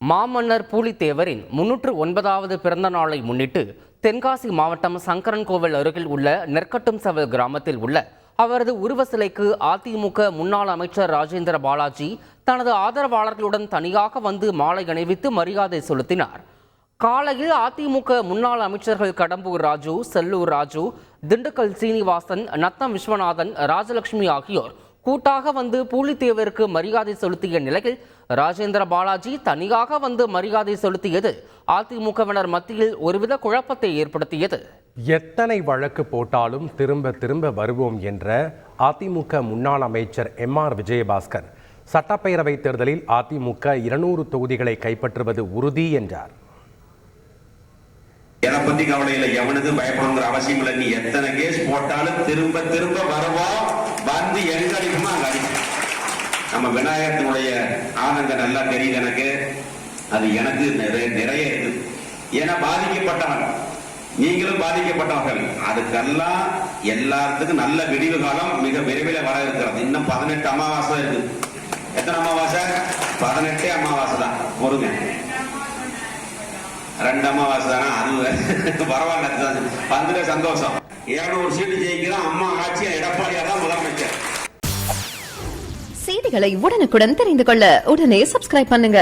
மாமன்னர் பூலித்தேவரின் 309வது பிறந்த நாளை முன்னிட்டு தென்காசி மாவட்டம் சங்கரன்கோவில் அருகில் உள்ள நெற்கட்டும்செவல் கிராமத்தில் உள்ள அவரது உருவ சிலைக்கு அதிமுக முன்னாள் அமைச்சர் ராஜேந்திர பாலாஜி தனது ஆதரவாளர்களுடன் தனியாக வந்து மாலை அணிவித்து மரியாதை செலுத்தினார். காலையில் அதிமுக முன்னாள் அமைச்சர்கள் கடம்பூர் ராஜு, செல்லூர் ராஜு, திண்டுக்கல் சீனிவாசன், நத்தம் விஸ்வநாதன், ராஜலட்சுமி ஆகியோர் கூட்டாக வந்து பூலித்தேவருக்கு மரியாதை செலுத்திய நிலையில் ராஜேந்திர பாலாஜி தனியாக வந்து மரியாதை செலுத்தியது அதிமுகவினர் மத்தியில் ஒருவித குழப்பத்தை ஏற்படுத்தியது. எத்தனை வழக்கு போட்டாலும் திரும்ப திரும்ப வருவோம் என்ற அதிமுக முன்னாள் அமைச்சர் எம்.ஆர். விஜயபாஸ்கர் சட்டப்பேரவை தேர்தலில் அதிமுக 200 தொகுதிகளை கைப்பற்றுவது உறுதி என்றார். எதை பத்தி கவலை இல்லை, எவனுக்கு பயப்படணுங்கிற அவசியம் இல்லை. நீ எத்தனை கேஸ் போட்டாலும் திரும்ப திரும்ப வருவோம், வந்து எங்க அடிக்குமா அங்க அடிக்கும். நம்ம விநாயகத்தினுடைய ஆனந்தம் நல்லா தெரியுது எனக்கு, அது எனக்கு நிறைய இருக்கு. ஏன்னா பாதிக்கப்பட்டவன், நீங்களும் பாதிக்கப்பட்டவர்கள். அதுக்கெல்லாம் எல்லாத்துக்கும் நல்ல விடிவு காலம் மிக விரைவில் வர இருக்கிறது. இன்னும் 18 அமாவாசை இருக்கு. எத்தனை அமாவாசை? 18 அமாவாசை தான். பொறுங்க, 2 அமாவாசை தானே, அது பரவாயில்ல, வந்துட சந்தோஷம். 200 சீட்டு ஜெயிக்கிறோம். அம்மா ஆட்சியா எடப்பாடியார் தான் முதலமைச்சர். செய்திகளை உடனுக்குடன் தெரிந்து கொள்ள உடனே சப்ஸ்கிரைப் பண்ணுங்க.